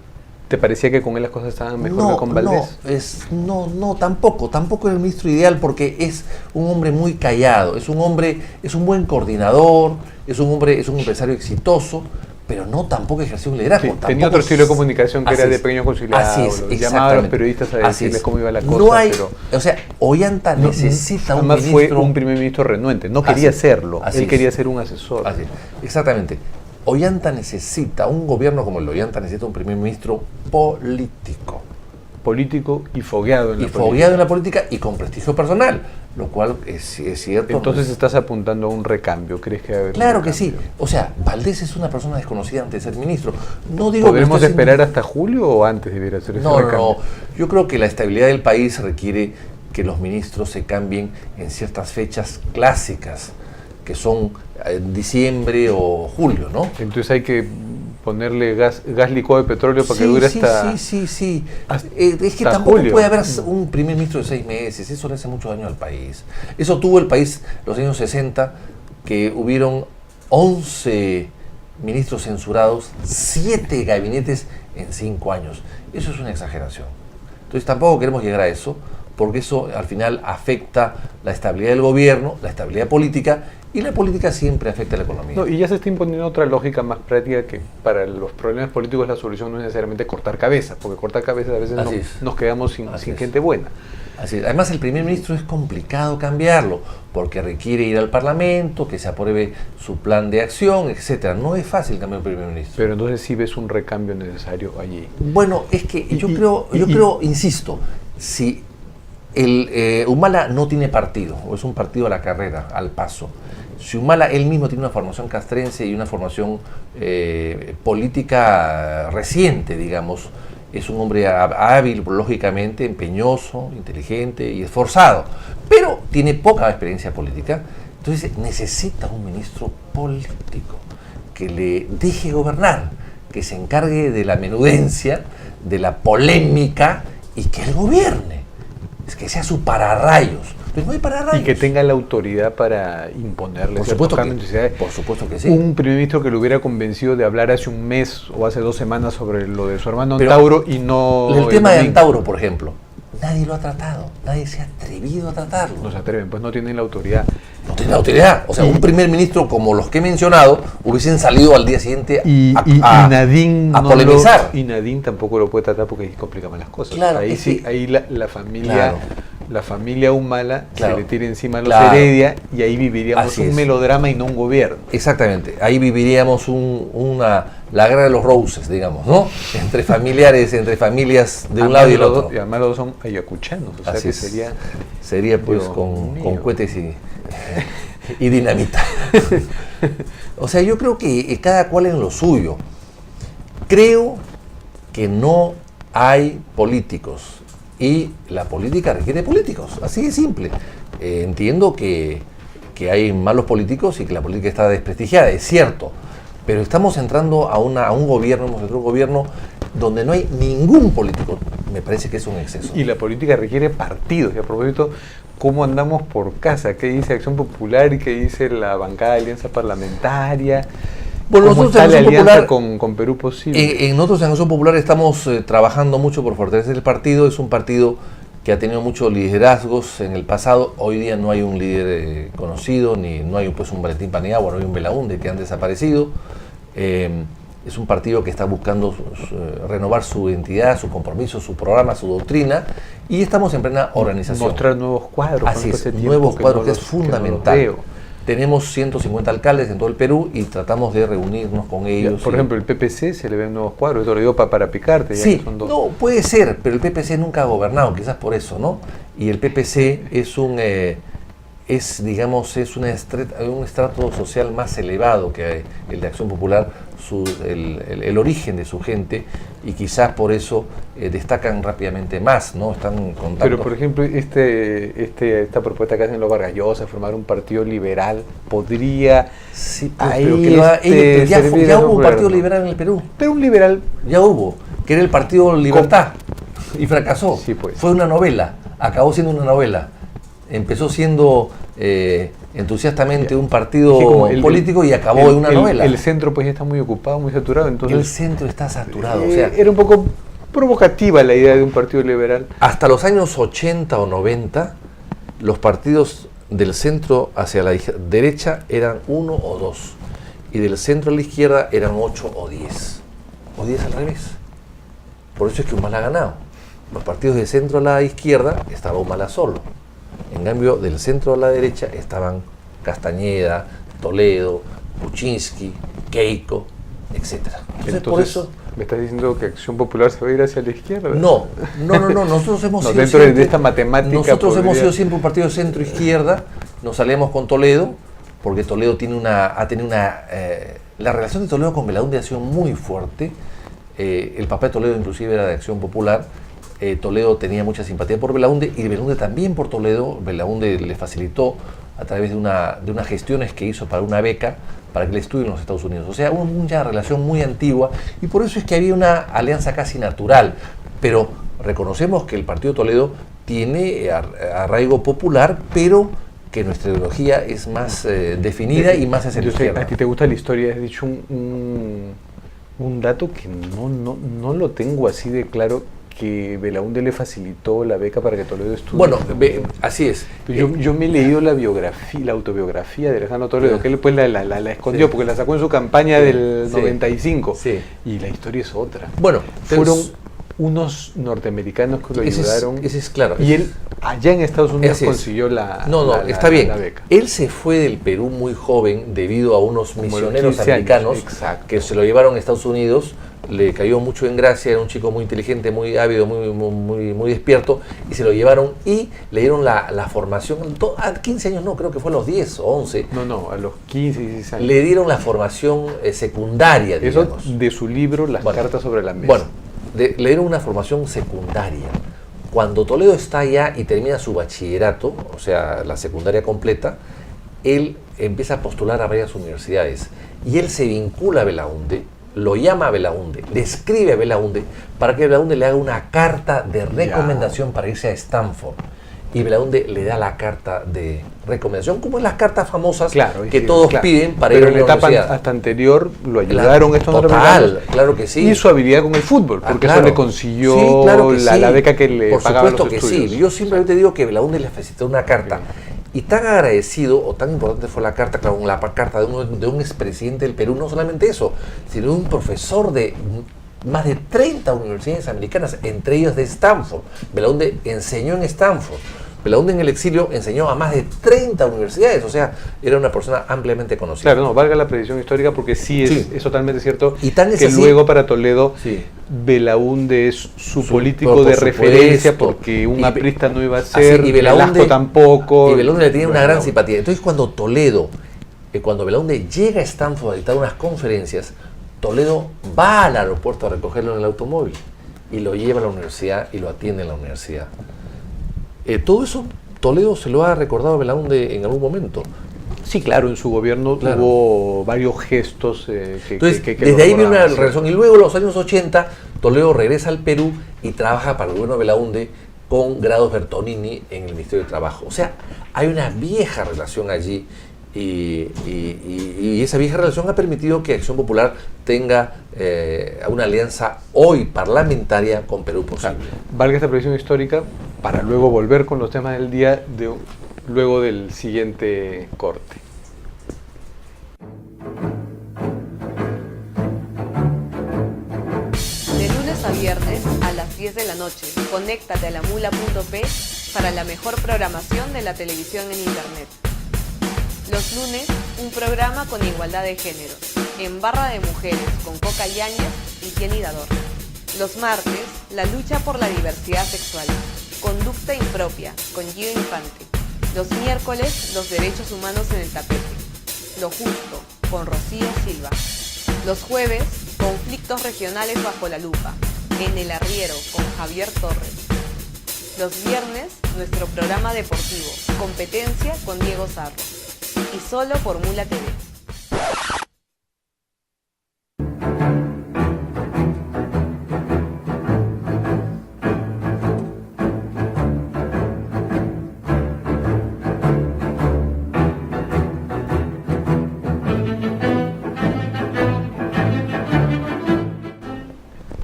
¿te parecía que con él las cosas estaban mejor que con Valdés? No, tampoco era el ministro ideal, porque es un hombre muy callado, es un buen coordinador, es un empresario exitoso, pero tampoco ejerció un liderazgo. Sí, tenía otro estilo de comunicación que era de pequeños conciliados, llamaba a los periodistas a decirles cómo iba la cosa. O sea, Ollanta necesita un ministro... fue un primer ministro renuente, no quería serlo, él quería ser un asesor. Así es, exactamente. Ollanta necesita, un gobierno como el de Ollanta necesita un primer ministro político. Político y fogueado en la política. Y fogueado en la política y con prestigio personal, lo cual es cierto. Entonces estás apuntando a un recambio, ¿crees que va a haber Claro un que sí. O sea, Valdés es una persona desconocida antes de ser ministro. No digo ¿Podremos esperar hasta julio o antes debiera ser ese recambio? No. Yo creo que la estabilidad del país requiere que los ministros se cambien en ciertas fechas clásicas, que son diciembre o julio, ¿no? Entonces hay que ponerle gas licuado de petróleo para que dure hasta... Sí. Es que hasta tampoco julio. puede haber un primer ministro de 6 meses, eso le hace mucho daño al país. Eso tuvo el país los años 60, que hubieron 11 ministros censurados, 7 gabinetes en 5 años. Eso es una exageración. Entonces tampoco queremos llegar a eso, porque eso al final afecta la estabilidad del gobierno, la estabilidad política, y la política siempre afecta a la economía. No, y ya se está imponiendo otra lógica más práctica, que para los problemas políticos la solución no es necesariamente cortar cabezas, porque cortar cabezas a veces nos quedamos sin gente buena. Así es. Además, el primer ministro es complicado cambiarlo, porque requiere ir al Parlamento, que se apruebe su plan de acción, etcétera. No es fácil cambiar el primer ministro. Pero entonces sí ves un recambio necesario allí. Bueno, es que yo creo, insisto, si Humala no tiene partido, o es un partido a la carrera, al paso. Si Humala él mismo tiene una formación castrense y una formación política reciente, digamos, es un hombre hábil, lógicamente, empeñoso, inteligente y esforzado, pero tiene poca experiencia política, entonces necesita un ministro político que le deje gobernar, que se encargue de la menudencia, de la polémica y que él gobierne. Es que sea su pararrayos. Pero no hay pararrayos. Y que tenga la autoridad para imponerle. Por supuesto que sí. Un primer ministro que lo hubiera convencido de hablar hace un mes o hace 2 semanas sobre lo de su hermano Antauro y no... El tema de Antauro, por ejemplo, nadie lo ha tratado, nadie se ha atrevido a tratarlo. No se atreven, pues no tienen la autoridad. No tienen la autoridad. O sea, un primer ministro como los que he mencionado hubiesen salido al día siguiente a polemizar. Y Nadine tampoco lo puede tratar porque ahí complica más las cosas. Claro, ahí sí, ahí la familia... Claro. la familia Humala Claro. se le tira encima a los Claro. Heredia y ahí viviríamos Así un es. melodrama y no un gobierno. Exactamente, ahí viviríamos la guerra de los roses, digamos, ¿no? Entre familiares, entre familias de un lado y el otro. Y además los dos son ayacuchanos, o sea Así que es. sería pues Dios con mío. cohetes y dinamita. O sea, yo creo que cada cual en lo suyo. Creo que no hay políticos y la política requiere políticos, así de simple. Entiendo que hay malos políticos y que la política está desprestigiada, es cierto, pero estamos entrando a un gobierno, hemos entrado a un gobierno donde no hay ningún político. Me parece que es un exceso. Y la política requiere partidos. Y a propósito, ¿cómo andamos por casa? ¿Qué dice Acción Popular y qué dice la bancada de Alianza Parlamentaria? Bueno, ¿Cómo nosotros está en la Acción alianza Popular, con Perú Posible? nosotros en Acción Popular estamos trabajando mucho por fortalecer el partido. Es un partido que ha tenido muchos liderazgos en el pasado. Hoy día no hay un líder conocido, ni no hay pues un Valentín Paniagua, no hay un Belaúnde que han desaparecido. Es un partido que está buscando renovar su identidad, su compromiso, su programa, su doctrina, y estamos en plena organización. Mostrar nuevos cuadros. Así ¿Cuánto es, hace tiempo nuevos cuadros, no que es los- que no los fundamental. veo? Tenemos 150 alcaldes en todo el Perú y tratamos de reunirnos con ellos. Por y- ejemplo, el PPC se le ven nuevos cuadros. Esto lo digo para picarte. Ya Sí, que son dos. no, puede ser, pero el PPC nunca ha gobernado, quizás por eso, ¿no? Y el PPC es un estrato social más elevado que el de Acción Popular, el origen de su gente, y quizás por eso destacan rápidamente más, ¿no? Están con Pero, tanto- por ejemplo, esta propuesta que hacen los Vargas Llosa, formar un partido liberal, podría... Sí, ahí, pero que no ha- pero ya servir ya a un hubo un partido gobierno. liberal en el Perú, Pero un liberal... ya hubo, que era el Partido Libertad, y fracasó. Sí, pues. Fue una novela, acabó siendo una novela. Empezó siendo entusiastamente un partido Sí, como político y acabó en una novela. El centro pues ya está muy ocupado, muy saturado, entonces... El centro está saturado. O sea, era un poco provocativa la idea de un partido liberal. hasta los años 80 o 90, los partidos del centro hacia la derecha eran 1 o 2, y del centro a la izquierda eran 8 o 10. O 10 al revés. Por eso es que Humala ha ganado. Los partidos de centro a la izquierda estaba Humala solo. En cambio, del centro a la derecha estaban Castañeda, Toledo, Kuczynski, Keiko, etc. Entonces, por eso... ¿me estás diciendo que Acción Popular se va a ir hacia la izquierda? No, nosotros hemos No, sido dentro siempre, de esta matemática nosotros hemos podría- sido siempre un partido de centro-izquierda, nos salíamos con Toledo, porque Toledo ha tenido la relación de Toledo con Belaúnde ha sido muy fuerte. El papá de Toledo inclusive era de Acción Popular. Toledo tenía mucha simpatía por Belaúnde y Belaúnde también por Toledo. Belaúnde le facilitó a través de unas gestiones que hizo para una beca para que él estudie en los Estados Unidos. O sea, una relación muy antigua, y por eso es que había una alianza casi natural. Pero reconocemos que el Partido Toledo tiene arraigo popular, pero que nuestra ideología es más definida y más hacia la Yo sé, izquierda. a ti te gusta la historia, has dicho un dato que no lo tengo así de claro, que Belaúnde le facilitó la beca para que Toledo estudie. Bueno, así es. Yo me he leído la autobiografía de Alejandro Toledo, que él pues la escondió, Sí. porque la sacó en su campaña Sí, del sí, 95, sí. y la historia es otra. Bueno, Fueron unos norteamericanos que lo ayudaron, ese es claro. y él allá en Estados Unidos Así es. consiguió la Está bien. la beca. Él se fue del Perú muy joven debido a unos Como misioneros 15 años, americanos exacto. que se lo llevaron a Estados Unidos. Le cayó mucho en gracia, era un chico muy inteligente, muy ávido, muy despierto, y se lo llevaron y le dieron la formación, a 15 años no, creo que fue a los 10 o 11, No, a los 15, 16 años. le dieron la formación secundaria, Eso digamos. de su libro, Las Bueno, cartas sobre la mesa. Bueno, le dieron una formación secundaria. Cuando Toledo está allá y termina su bachillerato, o sea, la secundaria completa, él empieza a postular a varias universidades y él se vincula a Belaúnde, lo llama a Belaúnde, le escribe a Belaúnde para que Belaúnde le haga una carta de recomendación para irse a Stanford. Y Belaúnde le da la carta de recomendación, como en las cartas famosas Claro, que sí, todos claro. piden para Pero ir a en la una etapa universidad. hasta anterior lo ayudaron estos Total, norteamericanos. claro que sí. Y su habilidad con el fútbol, porque Claro. eso le consiguió Sí, claro que la sí. beca que le Por pagaba supuesto los que estudios. sí. Yo simplemente digo que Belaúnde le facilitó una carta. Y tan agradecido o tan importante fue la carta, claro, la carta de un expresidente del Perú, no solamente eso, sino de un profesor de más de 30 universidades americanas, entre ellas de Stanford. Belaúnde enseñó en Stanford. Belaúnde en el exilio enseñó a más de 30 universidades, o sea, era una persona ampliamente conocida. Claro, no, valga la precisión histórica porque sí es totalmente cierto y tan es que así, luego para Toledo sí, Belaúnde es su político de referencia porque un aprista no iba a ser, así, y Velasco tampoco. Y Belaúnde le tenía una gran simpatía. Entonces cuando cuando Belaúnde llega a Stanford a dictar unas conferencias, Toledo va al aeropuerto a recogerlo en el automóvil y lo lleva a la universidad y lo atiende en la universidad. Todo eso Toledo se lo ha recordado a Belaúnde en algún momento. Sí, claro, en su gobierno hubo varios gestos Entonces, que desde ahí viene una sí. relación. Y luego, en los años 80, Toledo regresa al Perú y trabaja para el gobierno de Belaúnde con Grados Bertonini en el Ministerio de Trabajo. O sea, hay una vieja relación allí y esa vieja relación ha permitido que Acción Popular tenga una alianza hoy parlamentaria con Perú Posible. Valga esta previsión histórica para luego volver con los temas del día luego del siguiente corte. De lunes a viernes a las 10 de la noche, conéctate a lamula.p para la mejor programación de la televisión en Internet. Los lunes, un programa con igualdad de género, en Barra de Mujeres con Coca Yáñez y Jenny Dador. Los martes, la lucha por la diversidad sexual, Conducta Impropia con Gio Infante. Los miércoles, los derechos humanos en el tapete, Lo Justo con Rocío Silva. Los jueves, conflictos regionales bajo la lupa, en El Arriero con Javier Torres. Los viernes, nuestro programa deportivo, Competencia con Diego Sarro. Y solo por Mula TV.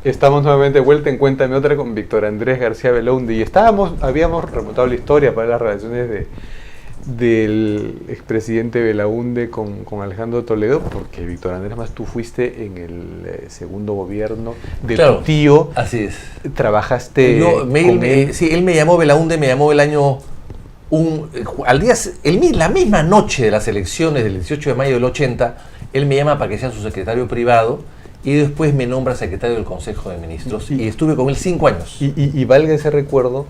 Estamos nuevamente de vuelta en Cuéntame Otra con Víctor Andrés García Belaúnde y habíamos remontado la historia para las relaciones del expresidente Belaúnde con Alejandro Toledo, porque Víctor Andrés, más tú fuiste en el segundo gobierno de tu tío. Así es. Trabajaste con él. Sí, él me llamó, Belaúnde me llamó el año... la misma noche de las elecciones del 18 de mayo del 80, él me llama para que sea su secretario privado y después me nombra secretario del Consejo de Ministros y estuve con él 5 años. Y valga ese recuerdo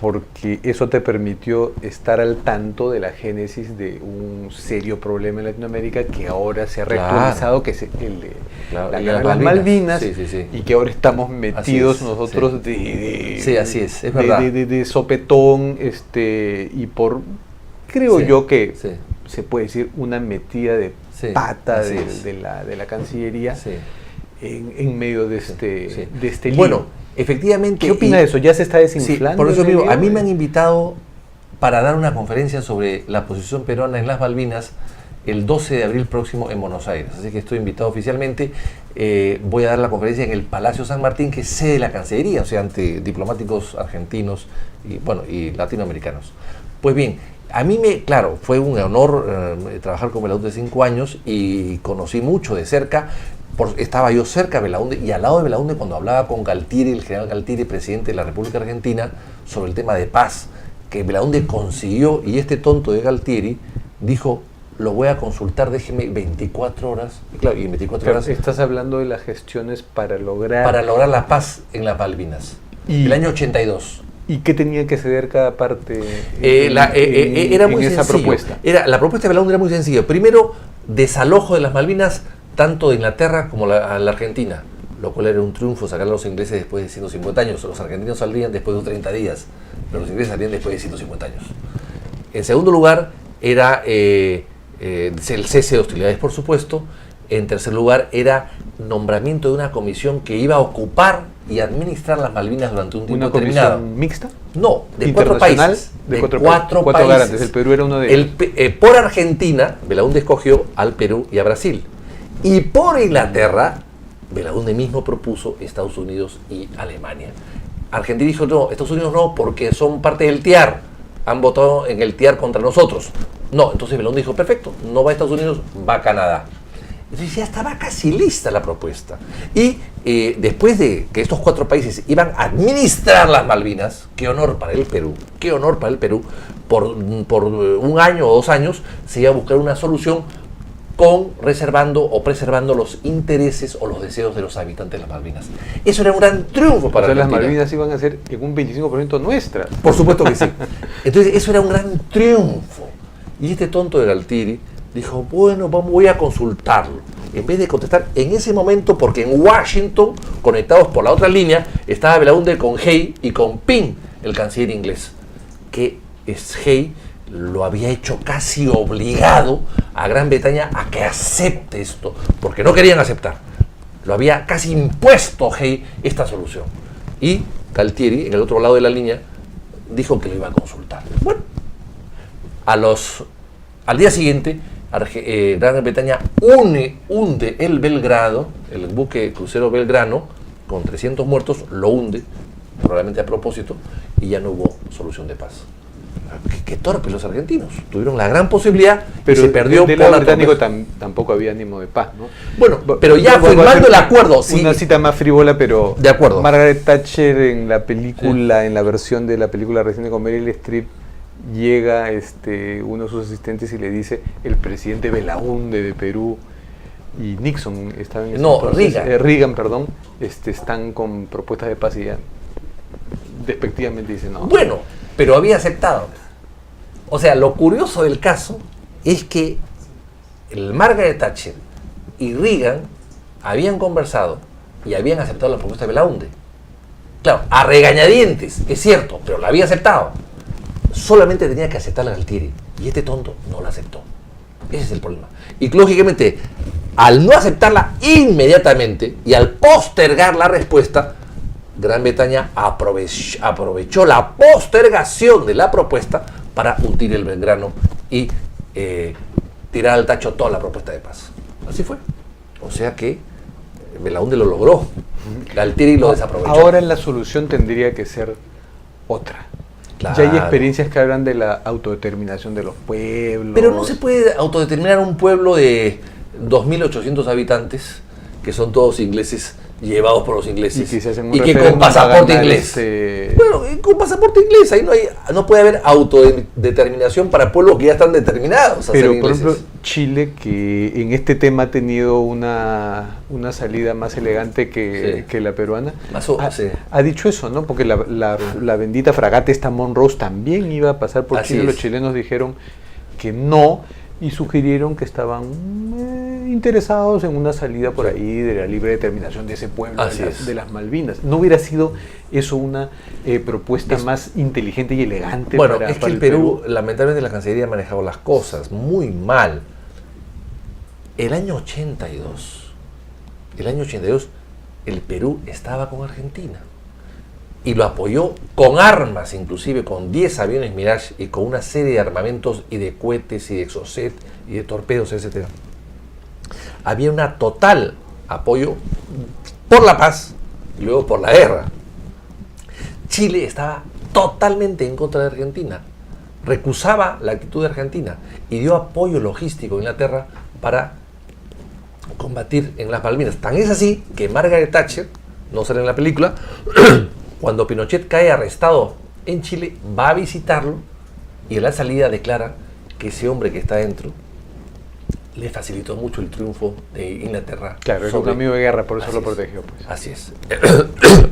porque eso te permitió estar al tanto de la génesis de un serio problema en Latinoamérica que ahora se ha reactualizado, que es el de la guerra de las Malvinas, y que ahora estamos metidos nosotros es verdad. de sopetón, y por, creo yo que se puede decir una metida de pata de la Cancillería en medio de este lío. Bueno, efectivamente. ¿Qué opina de eso? ¿Ya se está desinflando? Sí, por eso digo, a mí me han invitado para dar una conferencia sobre la posición peruana en las Malvinas el 12 de abril próximo en Buenos Aires. Así que estoy invitado oficialmente. Voy a dar la conferencia en el Palacio San Martín, que es sede de la Cancillería, o sea, ante diplomáticos argentinos y latinoamericanos. Pues bien, a mí fue un honor trabajar con Belaúnde 5 años y conocí mucho de cerca. Estaba yo cerca de Belaúnde y al lado de Belaúnde cuando hablaba con Galtieri, el general Galtieri, presidente de la República Argentina, sobre el tema de paz, que Belaúnde consiguió, y este tonto de Galtieri dijo, lo voy a consultar, déjeme 24 horas. Y claro, y en 24 horas... Estás hablando de las gestiones para lograr la paz en las Malvinas, el año 82. ¿Y qué tenía que ceder cada parte era muy en esa sencillo. propuesta? La propuesta de Belaúnde era muy sencilla. Primero, desalojo de las Malvinas, tanto de Inglaterra como la Argentina, lo cual era un triunfo sacar a los ingleses después de 150 años. Los argentinos saldrían después de 30 días, pero los ingleses salían después de 150 años. En segundo lugar, era el cese de hostilidades, por supuesto. En tercer lugar, era nombramiento de una comisión que iba a ocupar y administrar las Malvinas durante un tiempo determinado. ¿Una comisión mixta? No, de 4 países. De cuatro países. Garantes. El Perú era uno de ellos. Por Argentina, Belaúnde escogió al Perú y a Brasil. Y por Inglaterra, Belaúnde mismo propuso Estados Unidos y Alemania. Argentina dijo, no, Estados Unidos no, porque son parte del TIAR. Han votado en el TIAR contra nosotros. No, entonces Belaúnde dijo, perfecto, no va a Estados Unidos, va a Canadá. Entonces ya estaba casi lista la propuesta. Y después de que estos 4 países iban a administrar las Malvinas, qué honor para el Perú, por 1 año o 2 años se iba a buscar una solución reservando o preservando los intereses o los deseos de los habitantes de las Malvinas. Eso era un gran triunfo para las Argentina. Malvinas iban a ser en un 25% nuestras. Por supuesto que sí. Entonces eso era un gran triunfo. Y este tonto de Galtieri dijo, bueno, voy a consultarlo. En vez de contestar en ese momento, porque en Washington, conectados por la otra línea, estaba Belaúnde con Hay y con Ping, el canciller inglés. Que Hay lo había hecho casi obligado a Gran Bretaña a que acepte esto, porque no querían aceptar. Lo había casi impuesto Hay esta solución. Y Galtieri, en el otro lado de la línea, dijo que lo iba a consultar. Bueno, al día siguiente, Gran Bretaña hunde el Belgrado, el buque crucero Belgrano, con 300 muertos, lo hunde, probablemente a propósito, y ya no hubo solución de paz. Qué torpes los argentinos. Tuvieron la gran posibilidad, pero se perdió del lado británico tampoco había ánimo de paz, ¿no? Bueno, pero ya firmando el acuerdo. Una cita más frívola, pero de acuerdo. Margaret Thatcher en la película, en la versión de la película reciente con Meryl Streep, llega uno de sus asistentes y le dice, el presidente Belaúnde de Perú y Nixon estaban en Reagan, perdón, están con propuestas de paz, y ya despectivamente dice no. Bueno, pero había aceptado. O sea, lo curioso del caso es que el Margaret Thatcher y Reagan habían conversado y habían aceptado la propuesta de Belaúnde. Claro, a regañadientes, es cierto, pero la había aceptado. Solamente tenía que aceptarla Galtieri, y este tonto no la aceptó. Ese es el problema. Y lógicamente, al no aceptarla inmediatamente y al postergar la respuesta, Gran Bretaña aprovechó la postergación de la propuesta para hundir el Belgrano y tirar al tacho toda la propuesta de paz. Así fue. O sea que Belaúnde lo logró. Galtieri lo desaprovechó. Ahora la solución tendría que ser otra. Claro. Ya hay experiencias que hablan de la autodeterminación de los pueblos. Pero no se puede autodeterminar un pueblo de 2.800 habitantes, que son todos ingleses, llevados por los ingleses, y que con pasaporte inglés. Bueno, con pasaporte inglés, ahí no puede haber autodeterminación para pueblos que ya están determinados a pero, ser ingleses. por ejemplo, Chile, que en este tema ha tenido una salida más elegante que la peruana, ha dicho eso, ¿no? Porque la bendita fragata esta Monrose también iba a pasar por Chile. Los chilenos dijeron que no, y sugirieron que estaban interesados en una salida por ahí de la libre determinación de ese pueblo, de las Malvinas. ¿No hubiera sido eso una propuesta más inteligente y elegante? Bueno, es que el Perú, lamentablemente la Cancillería ha manejado las cosas muy mal. El año 82, el Perú estaba con Argentina y lo apoyó con armas, inclusive con 10 aviones Mirage y con una serie de armamentos y de cohetes y de Exocet y de torpedos, etc. Había un total apoyo por la paz y luego por la guerra. Chile estaba totalmente en contra de Argentina, recusaba la actitud de Argentina y dio apoyo logístico a Inglaterra para combatir en las Malvinas. Tan es así que Margaret Thatcher, no sale en la película, cuando Pinochet cae arrestado en Chile, va a visitarlo y en la salida declara que ese hombre que está dentro le facilitó mucho el triunfo de Inglaterra. Claro, es un amigo de guerra, por eso lo protegió. Pues. Así es.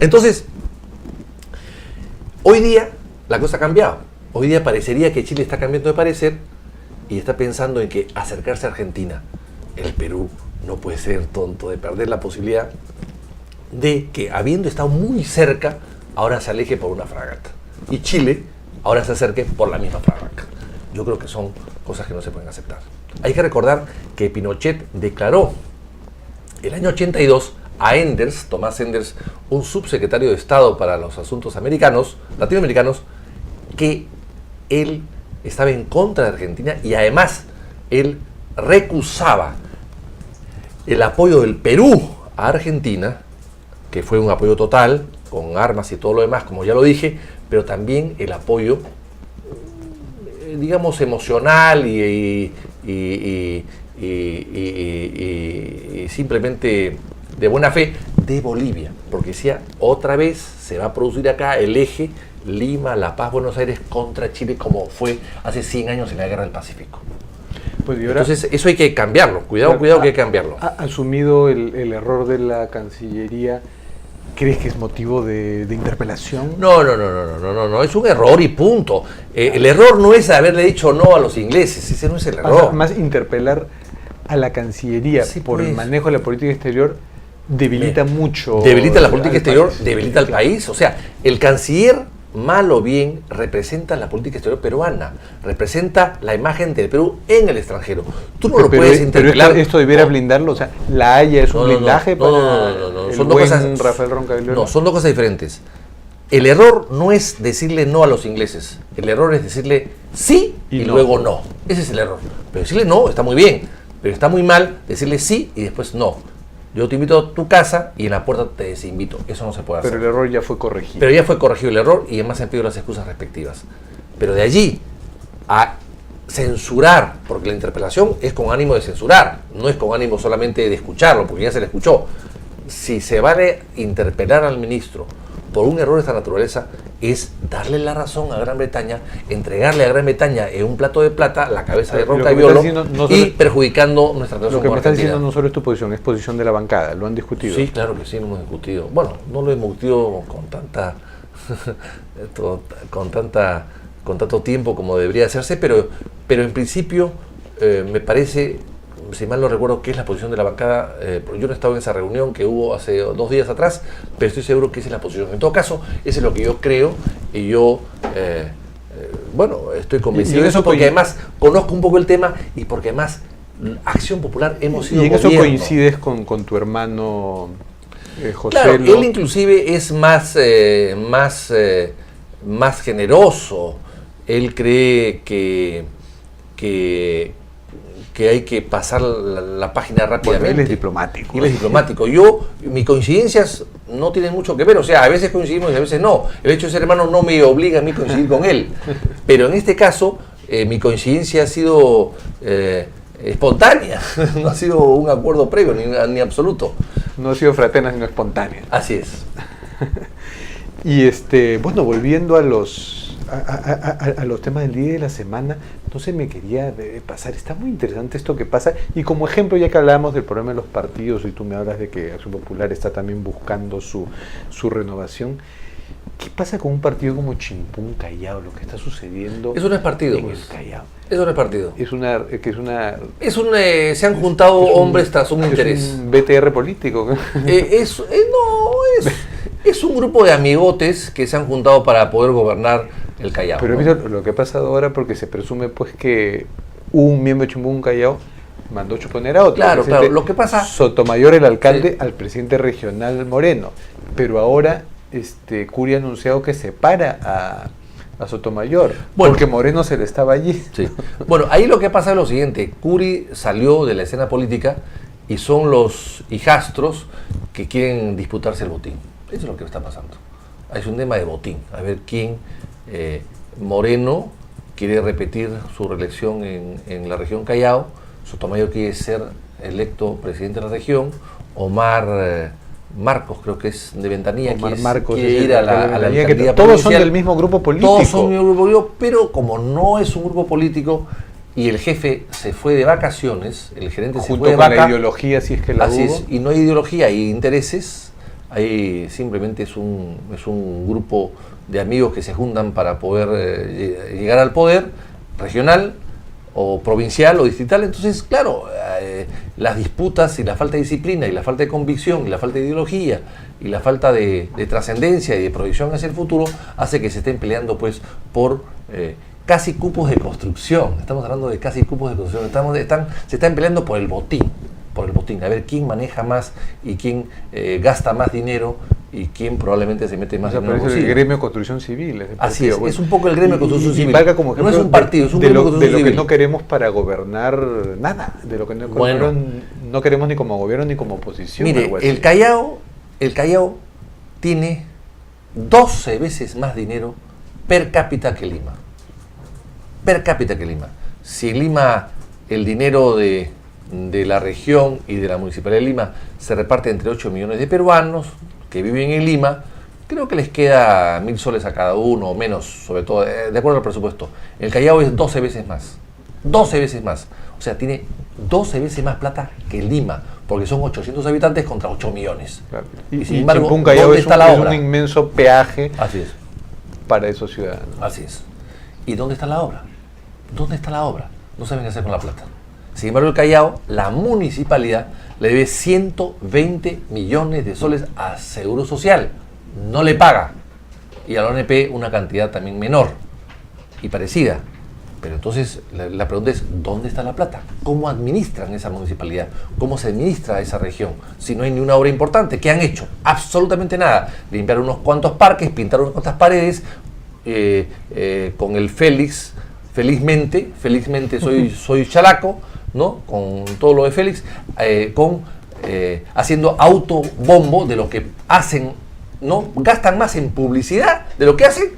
Entonces, hoy día la cosa ha cambiado. Hoy día parecería que Chile está cambiando de parecer y está pensando en que acercarse a Argentina. El Perú no puede ser tonto de perder la posibilidad de que, habiendo estado muy cerca, ahora se aleje por una fragata. Y Chile ahora se acerque por la misma fragata. Yo creo que son cosas que no se pueden aceptar. Hay que recordar que Pinochet declaró el año 82 a Enders, Tomás Enders, un subsecretario de Estado para los asuntos latinoamericanos, que él estaba en contra de Argentina y además él recusaba el apoyo del Perú a Argentina, que fue un apoyo total, con armas y todo lo demás, como ya lo dije, pero también el apoyo, digamos, emocional y y simplemente de buena fe de Bolivia, porque decía, otra vez se va a producir acá el eje Lima, La Paz, Buenos Aires contra Chile, como fue hace 100 años en la Guerra del Pacífico. Pues, y ahora, entonces eso hay que cambiarlo, cuidado que hay que cambiarlo. ¿Ha asumido el error de la Cancillería? ¿Crees que es motivo de interpelación? No, es un error y punto. El error no es haberle dicho no a los ingleses, ese no es el error. Más interpelar a la Cancillería por el manejo de la política exterior debilita mucho. Debilita la política exterior, país. debilita al país. O sea, el canciller, mal o bien, representa la política exterior peruana, representa la imagen del Perú en el extranjero. Tú no lo puedes interpelar. Pero esto debiera blindarlo, o sea, La Haya es un blindaje para el son buen Rafael Roncaglia. No, son dos cosas diferentes. El error no es decirle no a los ingleses, el error es decirle sí y luego no. Ese es el error. Pero decirle no está muy bien, pero está muy mal decirle sí y después no. Yo te invito a tu casa y en la puerta te desinvito. Eso no se puede hacer. Pero el error ya fue corregido. Pero ya fue corregido el error y además se han pedido las excusas respectivas. Pero de allí a censurar, porque la interpelación es con ánimo de censurar, no es con ánimo solamente de escucharlo, porque ya se le escuchó. Si se vale interpelar al ministro por un error de esta naturaleza, es darle la razón a Gran Bretaña, entregarle a Gran Bretaña en un plato de plata la cabeza de Roncagliolo y perjudicando nuestra relación con Argentina. Lo que me estás diciendo no solo es tu posición, es posición de la bancada, ¿lo han discutido? Sí, claro que sí, lo hemos discutido. Bueno, no lo hemos discutido con tanto tiempo como debería hacerse, pero en principio me parece, si mal no recuerdo, qué es la posición de la bancada. Yo no he estado en esa reunión que hubo hace 2 días atrás, pero estoy seguro que esa es la posición. En todo caso, eso es lo que yo creo y yo, estoy convencido de eso porque además conozco un poco el tema y porque además Acción Popular hemos sido gobierno. ¿Y en gobierno. eso coincides con tu hermano José? Claro, él inclusive es más generoso. Él cree que hay que pasar la página rápidamente. Bueno, él es diplomático. Él es diplomático. Mis coincidencias no tienen mucho que ver. O sea, a veces coincidimos y a veces no. El hecho de ser hermano no me obliga a mí a coincidir con él. Pero en este caso, mi coincidencia ha sido espontánea. No ha sido un acuerdo previo ni absoluto. No ha sido fraterna, sino espontánea. Así es. Y volviendo a los temas del día y de la semana, no se me quería pasar, está muy interesante esto que pasa, y como ejemplo, ya que hablábamos del problema de los partidos y tú me hablas de que Acción Popular está también buscando su renovación, ¿qué pasa con un partido como Chimpún Callao, lo que está sucediendo? Eso no es partido, en pues. el Callao. Eso no es partido. Se han juntado hombres tras un interés. Es un BTR político. Es un grupo de amigotes que se han juntado para poder gobernar el Callao. Pero ¿no? Lo que ha pasado ahora, porque se presume pues que un miembro de Chimpún Callao mandó chuponer a otro. Claro. Lo que pasa... Sotomayor, el alcalde, al presidente regional Moreno. Pero ahora Curi ha anunciado que separa a Sotomayor, porque Moreno se le estaba allí. Sí. Bueno, ahí lo que pasa es lo siguiente. Curi salió de la escena política y son los hijastros que quieren disputarse el botín. Eso es lo que está pasando. Es un tema de botín. A ver quién... Moreno quiere repetir su reelección en la región Callao. Sotomayor quiere ser electo presidente de la región. Omar Marcos, creo que es de Ventanilla, quiere ir a la alcaldía todos son del mismo grupo político. Todos son del mismo grupo político, pero como no es un grupo político y el jefe se fue de vacaciones, el gerente se fue de vacaciones. La ideología, si es que la así hubo. Es, y no hay ideología, hay intereses. Ahí simplemente es un grupo de amigos que se juntan para poder llegar al poder regional o provincial o distrital. Entonces, claro, las disputas y la falta de disciplina y la falta de convicción y la falta de ideología y la falta de trascendencia y de proyección hacia el futuro hace que se estén peleando pues por casi cupos de construcción. Estamos hablando de casi cupos de construcción. Se están peleando por el botín, a ver quién maneja más y quién gasta más dinero y quién probablemente se mete más dinero. Pero es el gremio de construcción civil. Así es un poco el gremio de construcción civil. Valga como no es un partido, es un gremio de construcción civil. De lo que no queremos para gobernar nada, de lo que no queremos ni como gobierno ni como oposición. Mire, el Callao tiene 12 veces más dinero per cápita que Lima. Si en Lima el dinero de de la región y de la Municipalidad de Lima se reparte entre 8 millones de peruanos que viven en Lima. Creo que les queda 1.000 soles a cada uno o menos, sobre todo, de acuerdo al presupuesto. El Callao es 12 veces más. 12 veces más. O sea, tiene 12 veces más plata que Lima, porque son 800 habitantes contra 8 millones. Claro. Y sin embargo, Chimpún Callao ¿dónde es está la es obra? un inmenso peaje Así es. para esos ciudadanos. Así es. ¿Y dónde está la obra? ¿Dónde está la obra? No saben qué hacer con la plata. Sin embargo, el Callao, la municipalidad, le debe 120 millones de soles a Seguro Social. No le paga. Y a la ONP una cantidad también menor y parecida. Pero entonces la pregunta es, ¿dónde está la plata? ¿Cómo administran esa municipalidad? ¿Cómo se administra esa región? Si no hay ni una obra importante, ¿qué han hecho? Absolutamente nada. Limpiar unos cuantos parques, pintar unas cuantas paredes, con el Félix, felizmente soy chalaco, ¿no? Con todo lo de Félix, haciendo autobombo de lo que hacen, ¿no? Gastan más en publicidad de lo que hacen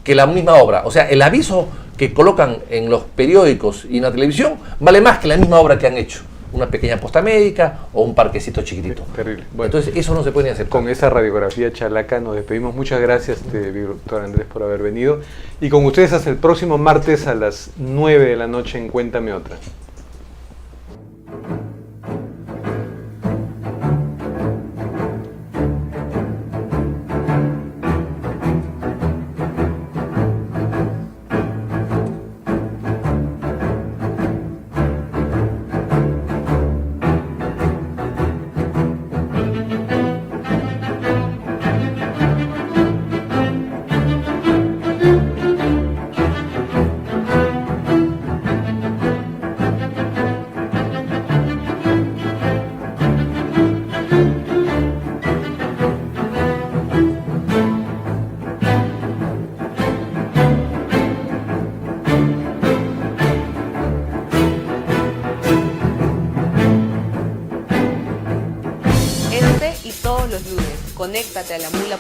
que la misma obra. O sea, el aviso que colocan en los periódicos y en la televisión vale más que la misma obra que han hecho. Una pequeña posta médica o un parquecito chiquitito. Terrible. Bueno, entonces eso no se puede ni hacer. con esa radiografía chalaca nos despedimos. Muchas gracias, doctor Andrés, por haber venido. Y con ustedes hasta el próximo martes a las 9 de la noche en Cuéntame Otra. Este y todos los lunes, conéctate a la mula.